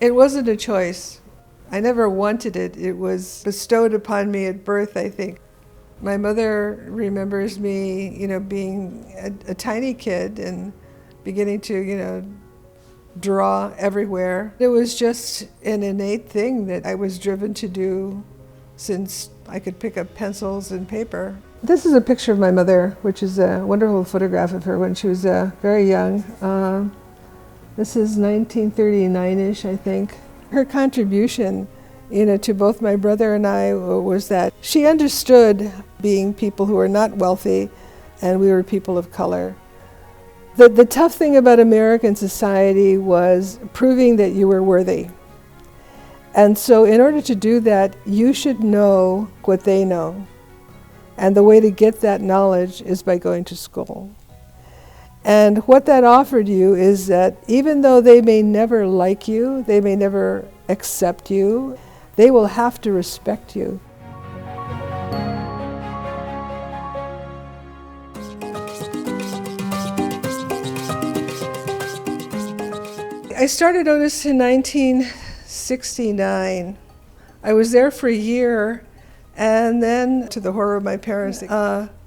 It wasn't a choice. I never wanted it. It was bestowed upon me at birth, I think. My mother remembers me, being a tiny kid and beginning to, draw everywhere. It was just an innate thing that I was driven to do since I could pick up pencils and paper. This is a picture of my mother, which is a wonderful photograph of her when she was very young. This is 1939-ish, I think. Her contribution, to both my brother and I was that she understood being people who were not wealthy and we were people of color. The tough thing about American society was proving that you were worthy. And so in order to do that, you should know what they know. And the way to get that knowledge is by going to school. And what that offered you is that even though they may never like you, they may never accept you, they will have to respect you. I started Otis in 1969. I was there for a year, and then, to the horror of my parents,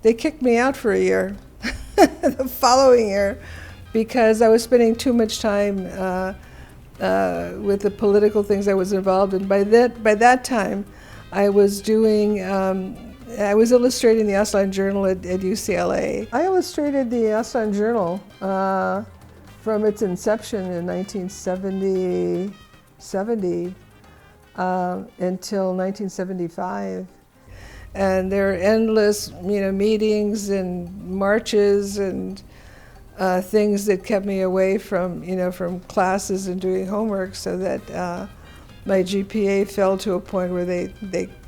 they kicked me out for a year, the following year, because I was spending too much time with the political things I was involved in. By that time, I was illustrating the Aslan Journal at UCLA. I illustrated the Aslan Journal from its inception in 1970 until 1975. And there are endless, meetings and marches and things that kept me away from, from classes and doing homework, so that my GPA fell to a point where they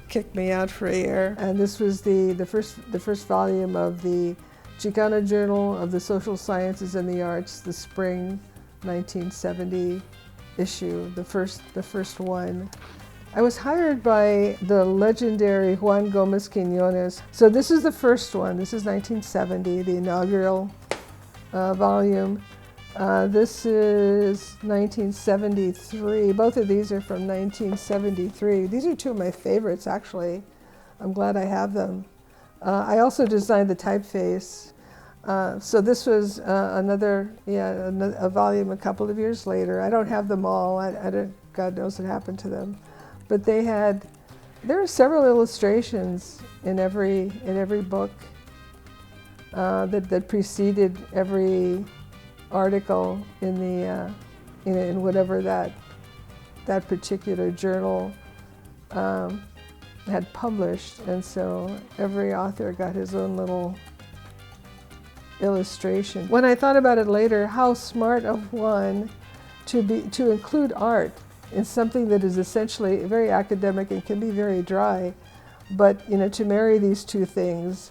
kicked me out for a year. And this was the first volume of the Chicano Journal of the Social Sciences and the Arts, the spring 1970 issue, the first one. I was hired by the legendary Juan Gomez Quiñones. So this is the first one. This is 1970, the inaugural volume. This is 1973. Both of these are from 1973. These are two of my favorites, actually. I'm glad I have them. I also designed the typeface. So this was a volume a couple of years later. I don't have them all. I don't, God knows what happened to them. But there were several illustrations in every book that preceded every article in whatever that particular journal had published, and so every author got his own little illustration. When I thought about it later, how smart of one to include art in something that is essentially very academic and can be very dry, but to marry these two things,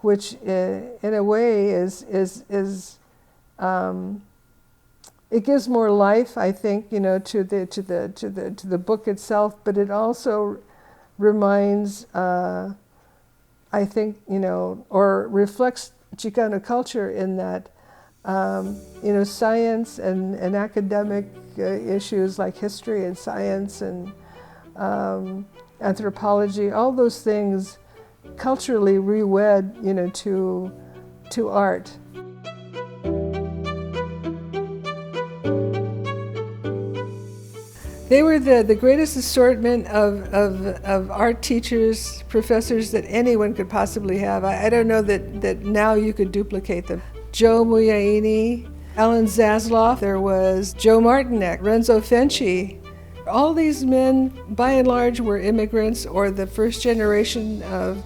which in a way is it gives more life, I think, to the book itself, but it also reminds, I think, or reflects Chicano culture in that, science and academic issues like history and science and anthropology, all those things culturally re-wed, to art. They were the greatest assortment of art teachers, professors that anyone could possibly have. I don't know that now you could duplicate them. Joe Muyaini, Alan Zasloff, there was Joe Martinek, Renzo Fenci. All these men, by and large, were immigrants or the first generation of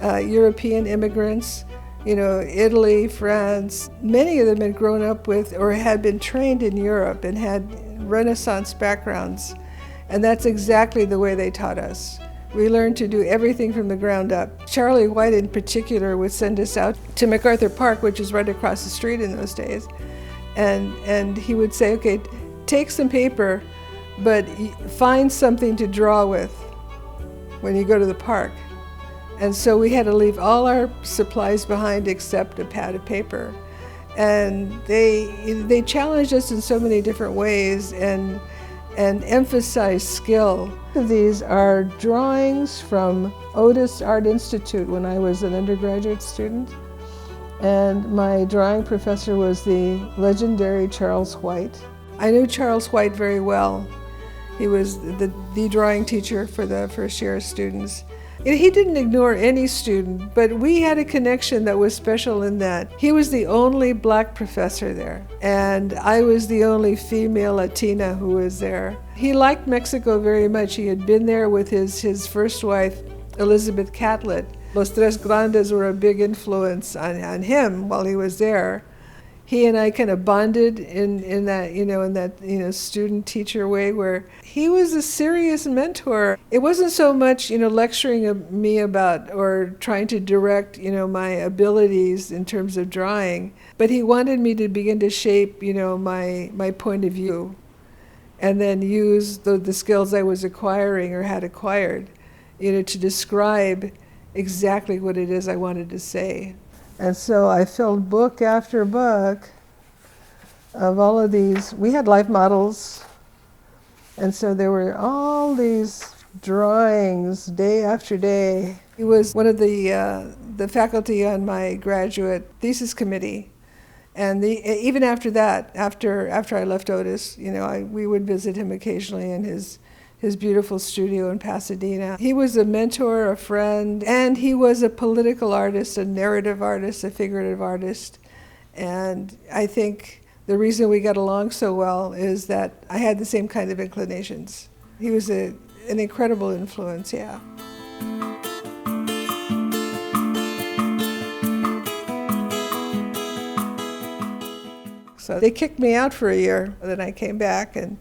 European immigrants. Italy, France. Many of them had grown up with or had been trained in Europe and had Renaissance backgrounds. And that's exactly the way they taught us. We learned to do everything from the ground up. Charlie White in particular would send us out to MacArthur Park, which was right across the street in those days. And he would say, okay, take some paper, but find something to draw with when you go to the park. And so we had to leave all our supplies behind except a pad of paper. And they challenged us in so many different ways and emphasized skill. These are drawings from Otis Art Institute when I was an undergraduate student. And my drawing professor was the legendary Charles White. I knew Charles White very well. He was the drawing teacher for the first year students. He didn't ignore any student, but we had a connection that was special in that he was the only black professor there, and I was the only female Latina who was there. He liked Mexico very much. He had been there with his first wife, Elizabeth Catlett. Los Tres Grandes were a big influence on him while he was there. He and I kind of bonded in that student-teacher way where he was a serious mentor. It wasn't so much lecturing me about or trying to direct my abilities in terms of drawing, but he wanted me to begin to shape my point of view, and then use the skills I was acquiring or had acquired, to describe exactly what it is I wanted to say. And so I filled book after book of all of these. We had life models, and so there were all these drawings day after day. He was one of the faculty on my graduate thesis committee, and even after that, after I left Otis, we would visit him occasionally in his beautiful studio in Pasadena. He was a mentor, a friend, and he was a political artist, a narrative artist, a figurative artist. And I think the reason we got along so well is that I had the same kind of inclinations. He was an incredible influence, yeah. So they kicked me out for a year, then I came back and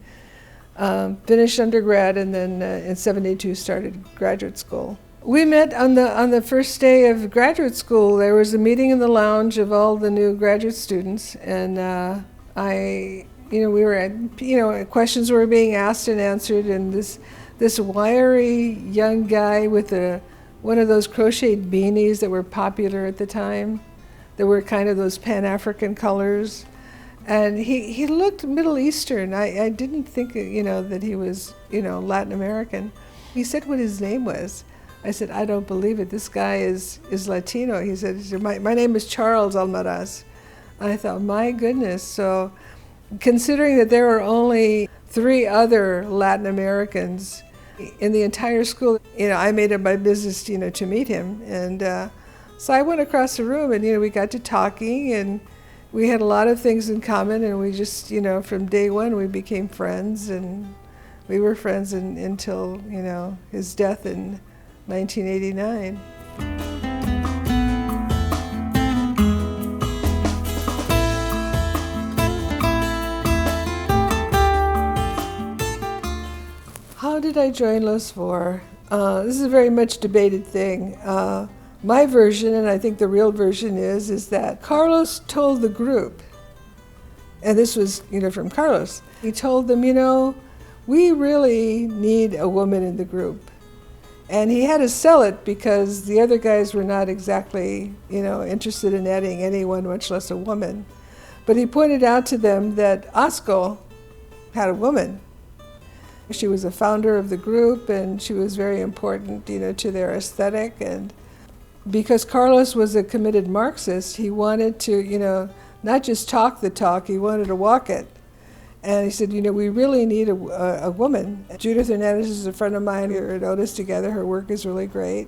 finished undergrad, and then in '72 started graduate school. We met on the first day of graduate school. There was a meeting in the lounge of all the new graduate students, and we were at, questions were being asked and answered, and this wiry young guy with one of those crocheted beanies that were popular at the time, that were kind of those Pan-African colors. And he looked Middle Eastern. I didn't think, that he was, Latin American. He said what his name was. I said, I don't believe it. This guy is Latino. He said, my name is Charles Almaraz. And I thought, my goodness. So considering that there were only 3 other Latin Americans in the entire school, I made it my business, to meet him. And so I went across the room, and, we got to talking, and we had a lot of things in common, and we just, from day one, we became friends, and we were friends until, his death in 1989. How did I join Los Four? This is a very much debated thing. My version, and I think the real version is that Carlos told the group, and this was, from Carlos, he told them, we really need a woman in the group. And he had to sell it because the other guys were not exactly, interested in adding anyone, much less a woman. But he pointed out to them that Osco had a woman. She was a founder of the group, and she was very important, to their aesthetic. And because Carlos was a committed Marxist, he wanted to, not just talk the talk, he wanted to walk it. And he said, we really need a woman. Judithe Hernández is a friend of mine. We were at Otis together. Her work is really great.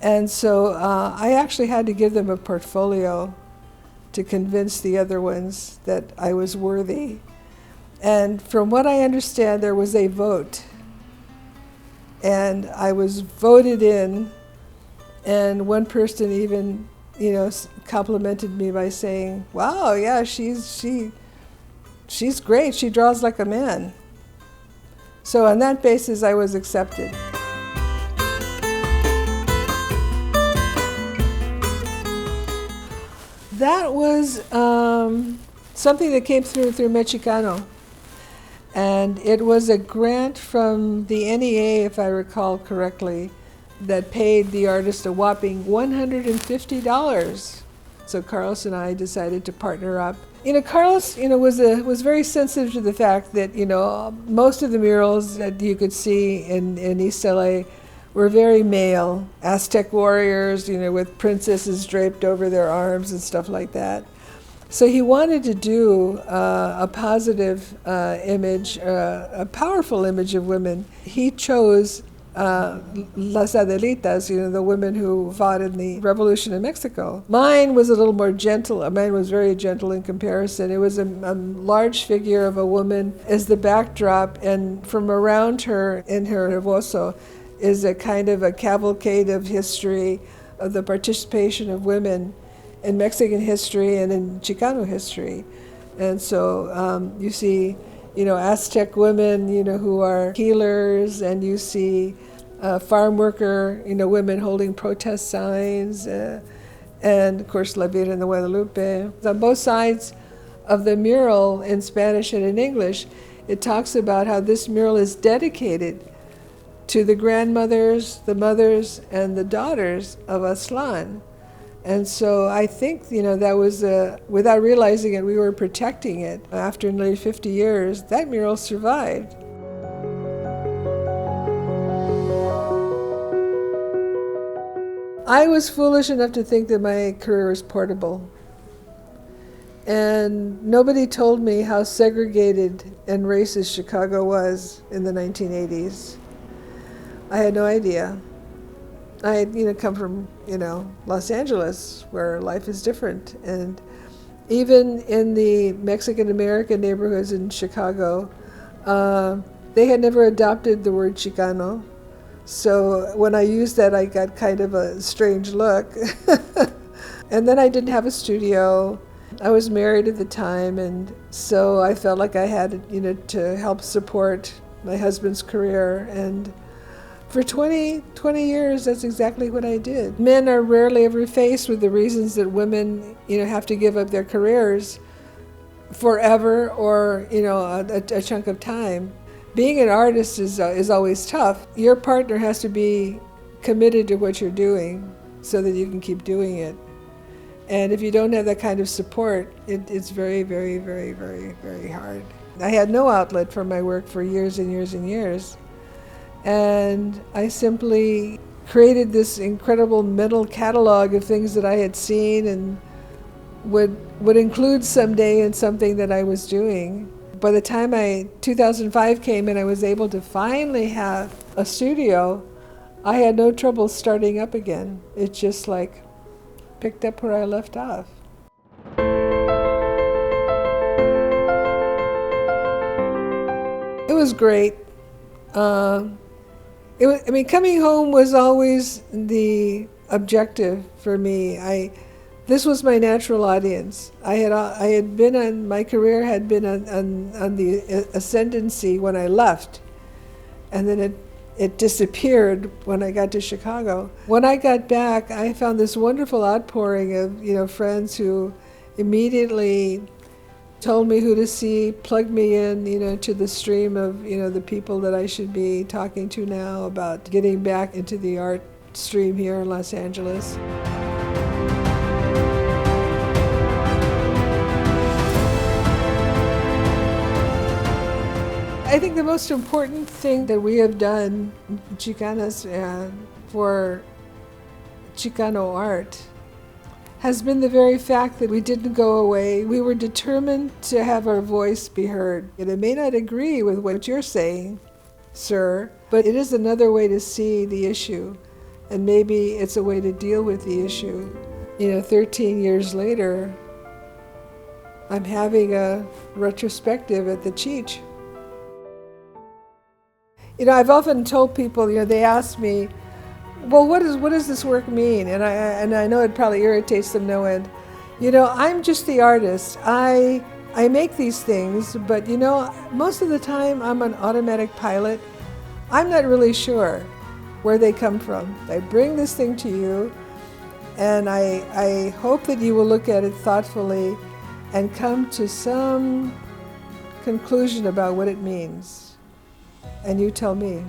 And so I actually had to give them a portfolio to convince the other ones that I was worthy. And from what I understand, there was a vote. And I was voted in. And one person even, complimented me by saying, wow, yeah, she's great. She draws like a man. So on that basis, I was accepted. That was something that came through Chicano. And it was a grant from the NEA, if I recall correctly, that paid the artist a whopping $150 So Carlos and I decided to partner up. Carlos, was very sensitive to the fact that, most of the murals that you could see in East LA were very male, Aztec warriors, with princesses draped over their arms and stuff like that. So he wanted to do a positive image, a powerful image of women. He chose Las Adelitas, the women who fought in the revolution in Mexico. Mine was a little more gentle. Mine was very gentle in comparison. It was a large figure of a woman as the backdrop, and from around her in her rebozo is a kind of a cavalcade of history of the participation of women in Mexican history and in Chicano history. And so you see, Aztec women, who are healers, and you see farm worker, women holding protest signs, and of course La Virgen de Guadalupe. On both sides of the mural, in Spanish and in English, it talks about how this mural is dedicated to the grandmothers, the mothers, and the daughters of Aztlán. And so I think, that was, without realizing it, we were protecting it. After nearly 50 years, that mural survived. I was foolish enough to think that my career was portable. And nobody told me how segregated and racist Chicago was in the 1980s. I had no idea. I had, come from, Los Angeles, where life is different. And even in the Mexican-American neighborhoods in Chicago, they had never adopted the word Chicano. So when I used that, I got kind of a strange look. And then I didn't have a studio. I was married at the time, and so I felt like I had, to help support my husband's career. And for 20 years, that's exactly what I did. Men are rarely ever faced with the reasons that women, have to give up their careers forever or, a chunk of time. Being an artist is always tough. Your partner has to be committed to what you're doing so that you can keep doing it. And if you don't have that kind of support, it's very, very, very, very, very hard. I had no outlet for my work for years and years and years. And I simply created this incredible mental catalog of things that I had seen and would include someday in something that I was doing. By the time 2005 came and I was able to finally have a studio, I had no trouble starting up again. It just picked up where I left off. It was great. Coming home was always the objective for me. This was my natural audience. My career had been on the ascendancy when I left, and then it disappeared when I got to Chicago. When I got back, I found this wonderful outpouring of friends who immediately told me who to see, plugged me in, to the stream of, the people that I should be talking to now about getting back into the art stream here in Los Angeles. I think the most important thing that we have done, Chicanas, for Chicano art has been the very fact that we didn't go away. We were determined to have our voice be heard. And I may not agree with what you're saying, sir, but it is another way to see the issue. And maybe it's a way to deal with the issue. 13 years later, I'm having a retrospective at the Cheech. I've often told people, they ask me, well, what does this work mean? And I know it probably irritates them no end. I'm just the artist. I make these things, but most of the time I'm an automatic pilot. I'm not really sure where they come from. I bring this thing to you, and I hope that you will look at it thoughtfully and come to some conclusion about what it means. And you tell me.